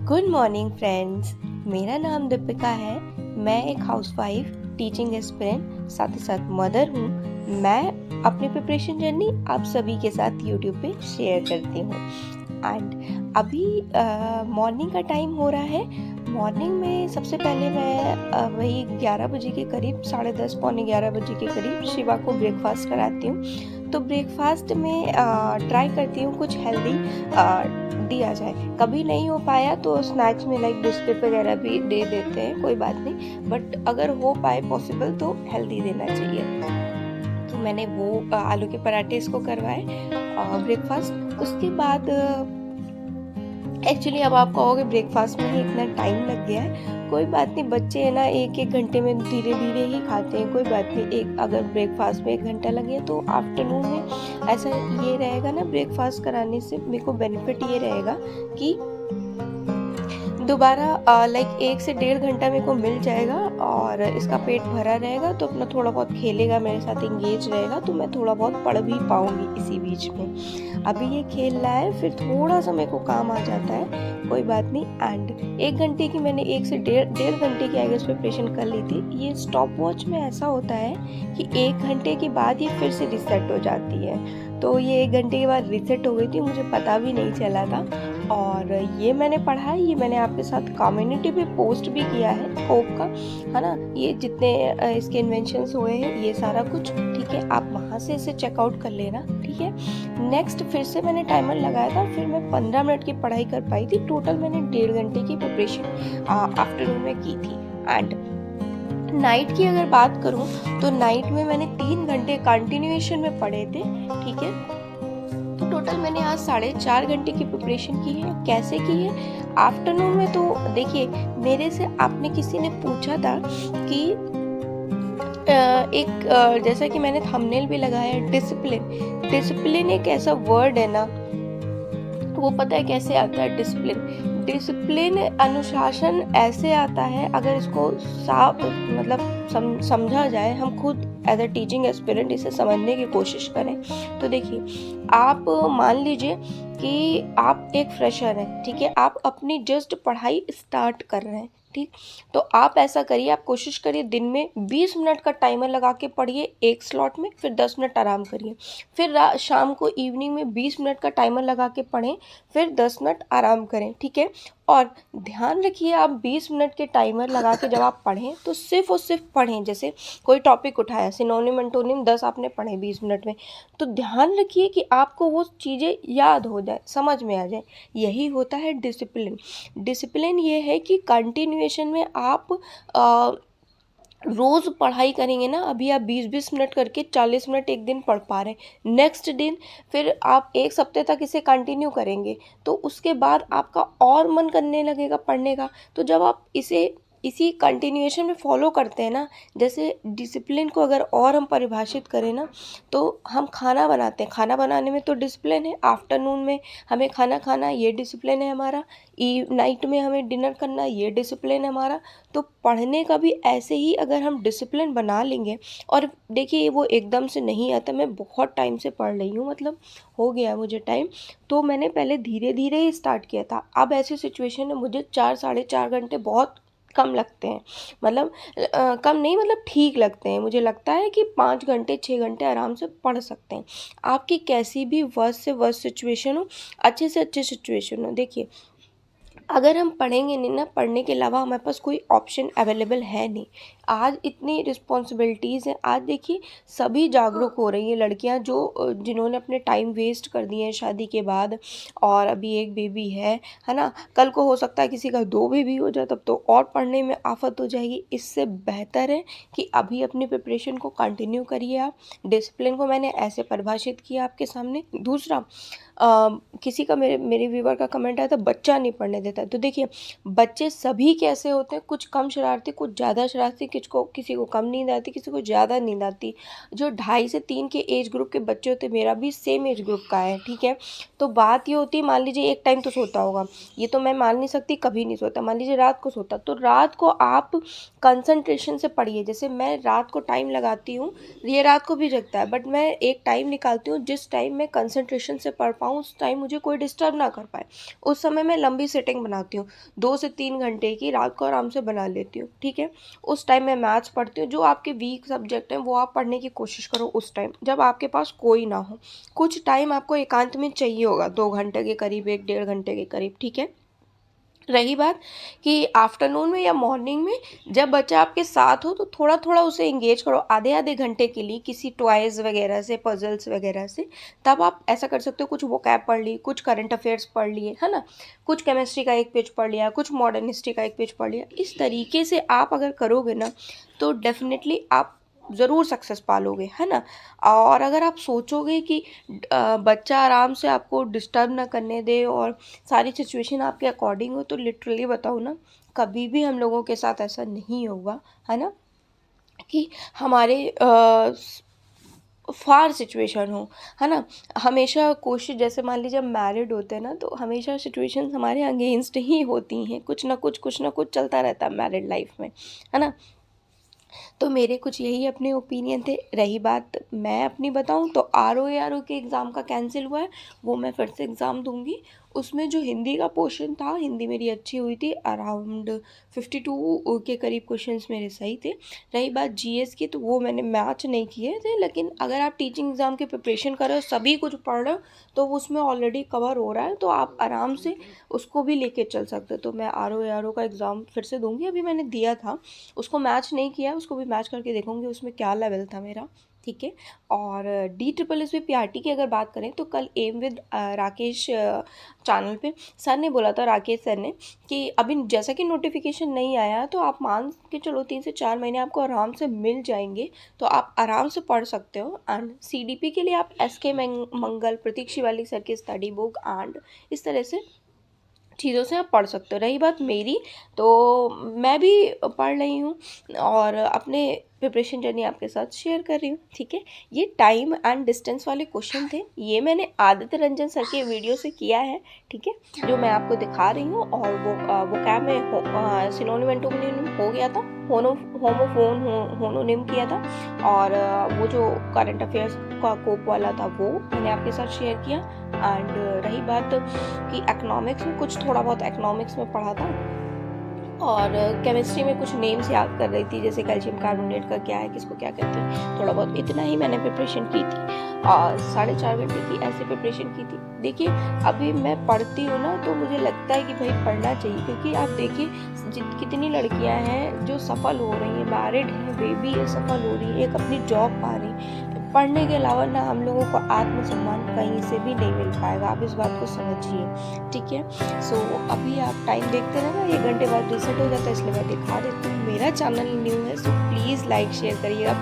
Good morning friends. मेरा नाम दीपिका है। मैं एक हाउसवाइफ, टीचिंग एस्पिरेंट, साथ ही साथ मदर हूँ। मैं अपनी प्रिपरेशन जर्नी आप सभी के साथ यूट्यूब पे शेयर करती हूँ। एंड अभी मॉर्निंग का टाइम हो रहा है। मॉर्निंग में सबसे पहले मैं वही 11 बजे के करीब, 10:30 पौने 11 बजे के करीब शिवा को ब्रेकफास्ट कराती हूँ। तो ब्रेकफास्ट में ट्राई करती हूँ कुछ हेल्दी दिया जाए। कभी नहीं हो पाया तो स्नैक्स में लाइक बिस्किट वगैरह भी दे देते हैं, कोई बात नहीं, बट अगर हो पाए पॉसिबल तो हेल्दी देना चाहिए। तो मैंने वो आलू के पराठे इसको करवाए ब्रेकफास्ट। उसके बाद एक्चुअली अब आप कहोगे ब्रेकफास्ट में ही इतना टाइम लग गया है। कोई बात नहीं, बच्चे है ना, एक एक घंटे में धीरे धीरे ही खाते हैं, कोई बात नहीं। एक अगर ब्रेकफास्ट में 1 घंटा लगे तो आफ्टरनून में ऐसा ये रहेगा ना, ब्रेकफास्ट कराने से मेरे को बेनिफिट ये रहेगा कि दोबारा लाइक 1 से 1.5 घंटा मेरे को मिल जाएगा और इसका पेट भरा रहेगा, तो अपना थोड़ा बहुत खेलेगा, मेरे साथ इंगेज रहेगा, तो मैं थोड़ा बहुत पढ़ भी पाऊँगी इसी बीच में। अभी ये खेल रहा है, फिर थोड़ा सा मेरे को काम आ जाता है, कोई बात नहीं। एंड 1 घंटे की मैंने 1 से डेढ़ घंटे की आई गेस प्रिपरेशन कर ली थी। ये स्टॉप वॉच में ऐसा होता है कि 1 घंटे के बाद ये फिर से रिसेट हो जाती है। तो ये 1 घंटे के बाद रिसेट हो गई थी, मुझे पता भी नहीं चला था। और ये मैंने पढ़ा है, ये मैंने आपके साथ कम्युनिटी पे पोस्ट भी किया है होप का, है ना। ये जितने इसके इन्वेंशंस हुए हैं, ये सारा कुछ, ठीक है, आप वहाँ से इसे चेकआउट कर लेना, ठीक है। नेक्स्ट फिर से मैंने टाइमर लगाया था, फिर मैं 15 मिनट की पढ़ाई कर पाई थी। टोटल मैंने 1.5 घंटे की प्रिपरेशन आफ्टरनून में की थी। एंड नाइट की अगर बात करूं तो नाइट में मैंने 3 घंटे कंटिन्यूएशन में पढ़े थे, ठीक है। तो टोटल मैंने आज 4.5 घंटे की प्रिपरेशन की है। कैसे की है? आफ्टरनून में तो देखिए, मेरे से आपने किसी ने पूछा था कि जैसा कि मैंने थंबनेल भी लगाया, डिसिप्लिन। डिसिप्लिन एक ऐसा वर्ड है ना, वो पता है कैसे आता है? डिसिप्लिन अनुशासन ऐसे आता है, अगर इसको साफ मतलब समझा जाए, हम खुद एज अ टीचिंग एस्पिरेंट इसे समझने की कोशिश करें तो देखिए, आप मान लीजिए कि आप एक फ्रेशर हैं, ठीक है, आप अपनी जस्ट पढ़ाई स्टार्ट कर रहे हैं, ठीक। तो आप ऐसा करिए, आप कोशिश करिए दिन में 20 मिनट का टाइमर लगा के पढ़िए एक स्लॉट में, फिर 10 मिनट आराम करिए। फिर शाम को इवनिंग में 20 मिनट का टाइमर लगा के पढ़ें, फिर 10 मिनट आराम करें, ठीक है। और ध्यान रखिए, आप 20 मिनट के टाइमर लगा के जब आप पढ़ें तो सिर्फ और सिर्फ पढ़ें। जैसे कोई टॉपिक उठाया, सिनोनिम एंटोनिम 10 आपने पढ़े 20 मिनट में, तो ध्यान रखिए कि आपको वो चीज़ें याद हो जाए, समझ में आ जाए। यही होता है डिसिप्लिन। डिसिप्लिन ये है कि कंटिन्यूएशन में आप रोज़ पढ़ाई करेंगे ना। अभी आप 20-20 मिनट करके 40 मिनट एक दिन पढ़ पा रहे हैं, नेक्स्ट दिन फिर आप 1 हफ्ते तक इसे कंटिन्यू करेंगे, तो उसके बाद आपका और मन करने लगेगा पढ़ने का। तो जब आप इसे इसी कंटिन्यूएशन में फॉलो करते हैं ना, जैसे डिसिप्लिन को अगर और हम परिभाषित करें ना, तो हम खाना बनाते हैं, खाना बनाने में तो डिसिप्लिन है। आफ्टरनून में हमें खाना खाना, ये डिसिप्लिन है हमारा। नाइट में हमें डिनर करना, ये डिसिप्लिन है हमारा। तो पढ़ने का भी ऐसे ही अगर हम डिसिप्लिन बना लेंगे, और देखिए वो एकदम से नहीं आता, मैं बहुत टाइम से पढ़ रही हूँ, मतलब हो गया मुझे टाइम, तो मैंने पहले धीरे धीरे ही स्टार्ट किया था। अब ऐसी सिचुएशन है, मुझे 4-4.5 घंटे बहुत कम लगते हैं, मतलब कम नहीं, मतलब ठीक लगते हैं। मुझे लगता है कि 5 घंटे 6 घंटे आराम से पढ़ सकते हैं। आपकी कैसी भी वर्स्ट से वर्स्ट सिचुएशन हो, अच्छे से अच्छी सिचुएशन हो, देखिए अगर हम पढ़ेंगे नहीं ना, पढ़ने के अलावा हमारे पास कोई ऑप्शन अवेलेबल है नहीं। आज इतनी रिस्पॉन्सिबिलिटीज़ हैं। आज देखिए सभी जागरूक हो रही हैं लड़कियां, जो जिन्होंने अपने टाइम वेस्ट कर दिए हैं शादी के बाद, और अभी एक बेबी है ना। कल को हो सकता है किसी का 2 बेबी हो जाए, तब तो और पढ़ने में आफत हो जाएगी। इससे बेहतर है कि अभी अपनी प्रिपरेशन को कंटिन्यू करिए आप। डिसिप्लिन को मैंने ऐसे परिभाषित किया आपके सामने। दूसरा, किसी का मेरे व्यूवर का कमेंट आया था, बच्चा नहीं पढ़ने देता है। तो देखिए, बच्चे सभी कैसे होते हैं, कुछ कम शरारती, कुछ ज़्यादा शरारती, किसी को कम नींद आती, किसी को ज़्यादा नींद आती। जो 2.5 से 3 के एज ग्रुप के बच्चे होते, मेरा भी सेम एज ग्रुप का है, ठीक है। तो बात ये होती है, मान लीजिए एक टाइम तो सोता होगा, ये तो मैं मान नहीं सकती कभी नहीं सोता, मान लीजिए रात को सोता, तो रात को आप कंसंट्रेशन से पढ़िए। जैसे मैं रात को टाइम लगाती हूँ, ये रात को भी जगता है, बट मैं एक टाइम निकालती हूँ जिस टाइम मैं कंसंट्रेशन से पढ़ पाऊँ, उस टाइम मुझे कोई डिस्टर्ब ना कर पाए। उस समय मैं लंबी सिटिंग बनाती हूँ, 2 से 3 घंटे की रात को आराम से बना लेती हूँ, ठीक है। उस टाइम मैं मैथ्स पढ़ती हूँ। जो आपके वीक सब्जेक्ट हैं वो आप पढ़ने की कोशिश करो उस टाइम, जब आपके पास कोई ना हो। कुछ टाइम आपको एकांत में चाहिए होगा, 2 घंटे के करीब, 1 डेढ़ घंटे के करीब, ठीक है। रही बात कि आफ्टरनून में या मॉर्निंग में जब बच्चा आपके साथ हो, तो थोड़ा थोड़ा उसे इंगेज करो आधे आधे घंटे के लिए किसी टॉयज़ वगैरह से, पजल्स वगैरह से। तब आप ऐसा कर सकते हो, कुछ वोकैब पढ़ ली, कुछ करंट अफेयर्स पढ़ लिए, है ना, कुछ केमिस्ट्री का एक पेज पढ़ लिया, कुछ मॉडर्न हिस्ट्री का एक पेज पढ़ लिया। इस तरीके से आप अगर करोगे ना, तो डेफिनेटली आप ज़रूर सक्सेस पालोगे, है ना। और अगर आप सोचोगे कि बच्चा आराम से आपको डिस्टर्ब ना करने दे और सारी सिचुएशन आपके अकॉर्डिंग हो, तो लिटरली बताऊँ ना, कभी भी हम लोगों के साथ ऐसा नहीं होगा, है ना, कि हमारे फार सिचुएशन हो, है ना। हमेशा कोशिश, जैसे मान लीजिए जब मैरिड होते हैं ना, तो हमेशा सिचुएशंस हमारे अगेंस्ट ही होती हैं, कुछ ना कुछ चलता रहता है मैरिड लाइफ में, है ना। तो मेरे कुछ यही अपने ओपिनियन थे। रही बात मैं अपनी बताऊं, तो RO के एग्ज़ाम का कैंसिल हुआ है, वो मैं फिर से एग्ज़ाम दूंगी। उसमें जो हिंदी का पोर्शन था, हिंदी मेरी अच्छी हुई थी, अराउंड 52 के करीब क्वेश्चंस मेरे सही थे। रही बात GS की, तो वो मैंने मैच नहीं किए थे, लेकिन अगर आप टीचिंग एग्ज़ाम की प्रिपरेशन कर रहे हो, सभी कुछ पढ़ रहे हो, तो उसमें ऑलरेडी कवर हो रहा है, तो आप आराम से उसको भी लेके चल सकते हो। तो मैं RO का एग्ज़ाम फिर से दूंगी। अभी मैंने दिया था, उसको मैच नहीं किया, उसको भी मैच करके देखूंगी उसमें क्या लेवल था मेरा, ठीक है। और DSSB PRT की अगर बात करें, तो कल एम विद राकेश चैनल पे सर ने बोला था, राकेश सर ने, कि अभी जैसा कि नोटिफिकेशन नहीं आया, तो आप मान के चलो 3 से 4 महीने आपको आराम से मिल जाएंगे, तो आप आराम से पढ़ सकते हो। एंड CDP के लिए आप SK मंगल, प्रतीक शिवालिक सर की स्टडी बुक एंड इस तरह से चीज़ों से आप पढ़ सकते हो। रही बात मेरी, तो मैं भी पढ़ रही हूँ और अपने प्रिपरेशन जर्नी आपके साथ शेयर कर रही हूँ, ठीक है। ये टाइम एंड डिस्टेंस वाले क्वेश्चन थे, ये मैंने आदित्य रंजन सर के वीडियो से किया है, ठीक है, जो मैं आपको दिखा रही हूँ। और वो क्या में सिनोनिम एंटोनिम हो गया था, होमोफोन होनोनिम किया था, और वो जो करंट अफेयर्स का कोप वाला था, वो मैंने आपके साथ शेयर किया। एंड रही बात कि इकोनॉमिक्स में, कुछ थोड़ा बहुत इकोनॉमिक्स में पढ़ा था, और केमिस्ट्री में कुछ नेम्स याद कर रही थी, जैसे कैल्शियम कार्बोनेट का क्या है, किसको क्या कहते हैं, थोड़ा बहुत इतना ही मैंने प्रिपरेशन की थी। और 4.5 घंटे की ऐसे प्रिपरेशन की थी। देखिए अभी मैं पढ़ती हूँ ना, तो मुझे लगता है कि भाई पढ़ना चाहिए, क्योंकि आप देखिए कितनी लड़कियां हैं जो सफल हो रही हैं, मैरिड हैं, बेबी है, सफल हो रही है, एक अपनी जॉब पा रही हैं। पढ़ने के अलावा ना हम लोगों को आत्मसम्मान कहीं से भी नहीं मिल पाएगा, आप इस बात को समझिए, ठीक है। सो अभी आप टाइम देखते रहना, 1 घंटे बाद रिसेट हो जाता है, इसलिए मैं दिखा देती हूँ। मेरा चैनल न्यू है, सो प्लीज़ लाइक शेयर करिएगा।